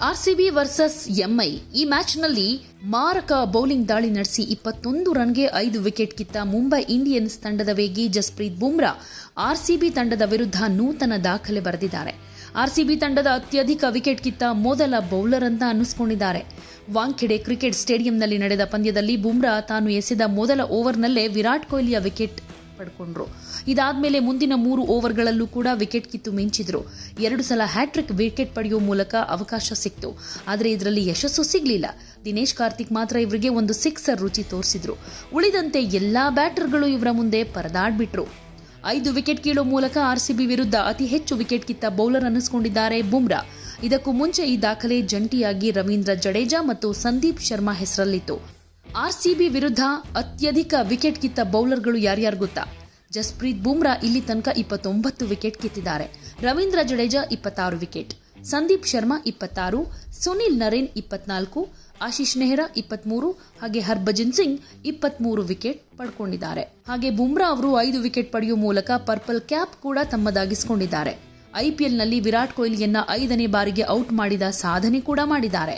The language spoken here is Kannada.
ಆರ್ಸಿಬಿ ವರ್ಸಸ್ ಎಂಐ ಈ ಮ್ಯಾಚ್ನಲ್ಲಿ ಮಾರಕ ಬೌಲಿಂಗ್ ದಾಳಿ ನಡೆಸಿ 21 ರನ್ಗೆ 5 ವಿಕೆಟ್ ಕಿತ್ತ ಮುಂಬೈ ಇಂಡಿಯನ್ಸ್ ತಂಡದ ವೇಗಿ ಜಸ್ಪ್ರೀತ್ ಬುಮ್ರಾ ಆರ್ಸಿಬಿ ತಂಡದ ವಿರುದ್ಧ ನೂತನ ದಾಖಲೆ ಬರೆದಿದ್ದಾರೆ. ಆರ್ಸಿಬಿ ತಂಡದ ಅತ್ಯಧಿಕ ವಿಕೆಟ್ ಕಿತ್ತ ಮೊದಲ ಬೌಲರ್ ಅಂತ ಅನ್ನಿಸಿಕೊಂಡಿದ್ದಾರೆ. ವಾಂಖೆಡೆ ಕ್ರಿಕೆಟ್ ಸ್ಟೇಡಿಯಂನಲ್ಲಿ ನಡೆದ ಪಂದ್ಯದಲ್ಲಿ ಬುಮ್ರಾ ತಾನು ಎಸೆದ ಮೊದಲ ಓವರ್ನಲ್ಲೇ ವಿರಾಟ್ ಕೊಹ್ಲಿಯ ವಿಕೆಟ್ ಪಡ್ಕೊಂಡ್ರು. ಇದಾದ್ಮೇಲೆ ಮುಂದಿನ 3 ಓವರ್ಗಳಲ್ಲೂ ಕೂಡ ವಿಕೆಟ್ ಕಿತ್ತು ಮಿಂಚಿದ್ರು. 2 ಸಲ ಹ್ಯಾಟ್ರಿಕ್ ವಿಕೆಟ್ ಪಡೆಯುವ ಮೂಲಕ ಅವಕಾಶ ಸಿಕ್ತು. ಆದರೆ ಇದರಲ್ಲಿ ಯಶಸ್ಸು ಸಿಗಲಿಲ್ಲ. ದಿನೇಶ್ ಕಾರ್ತಿಕ್ ಮಾತ್ರ ಇವರಿಗೆ ಒಂದು ಸಿಕ್ಸರ್ ರುಚಿ ತೋರಿಸಿದ್ರು. ಉಳಿದಂತೆ ಎಲ್ಲಾ ಬ್ಯಾಟರ್ಗಳು ಇವರ ಮುಂದೆ ಪರದಾಡ್ಬಿಟ್ರು. 5 ವಿಕೆಟ್ ಕೀಳೋ ಮೂಲಕ ಆರ್ಸಿಬಿ ವಿರುದ್ಧ ಅತಿ ಹೆಚ್ಚು ವಿಕೆಟ್ ಕಿತ್ತ ಬೌಲರ್ ಅನ್ನಿಸಿಕೊಂಡಿದ್ದಾರೆ ಬುಮ್ರಾ. ಇದಕ್ಕೂ ಮುಂಚೆ ಈ ದಾಖಲೆ ಜಂಟಿಯಾಗಿ ರವೀಂದ್ರ ಜಡೇಜಾ ಮತ್ತು ಸಂದೀಪ್ ಶರ್ಮಾ ಹೆಸರಲ್ಲಿತ್ತು. ಆರ್ಸಿಬಿ ವಿರುದ್ಧ ಅತ್ಯಧಿಕ ವಿಕೆಟ್ ಕಿತ್ತ ಬೌಲರ್ಗಳು ಯಾರ್ಯಾರು ಗೊತ್ತಾ? ಜಸ್ಪ್ರೀತ್ ಬುಮ್ರಾ ಇಲ್ಲಿ ತನಕ 29 ವಿಕೆಟ್ ಕಿತ್ತಿದ್ದಾರೆ. ರವೀಂದ್ರ ಜಡೇಜಾ 26 ವಿಕೆಟ್, ಸಂದೀಪ್ ಶರ್ಮಾ 26, ಸುನಿಲ್ ನರೇನ್ 24, ಆಶೀಶ್ ನೆಹ್ರಾ 23 ಹಾಗೆ ಹರ್ಭಜನ್ ಸಿಂಗ್ 23 ವಿಕೆಟ್ ಪಡ್ಕೊಂಡಿದ್ದಾರೆ. ಹಾಗೆ ಬುಮ್ರಾ ಅವರು 5 ವಿಕೆಟ್ ಪಡೆಯುವ ಮೂಲಕ ಪರ್ಪಲ್ ಕ್ಯಾಪ್ ಕೂಡ ತಮ್ಮದಾಗಿಸಿಕೊಂಡಿದ್ದಾರೆ. ಐಪಿಎಲ್ನಲ್ಲಿ ವಿರಾಟ್ ಕೊಹ್ಲಿಯನ್ನ 5ನೇ ಬಾರಿಗೆ ಔಟ್ ಮಾಡಿದ ಸಾಧನೆ ಕೂಡ ಮಾಡಿದ್ದಾರೆ.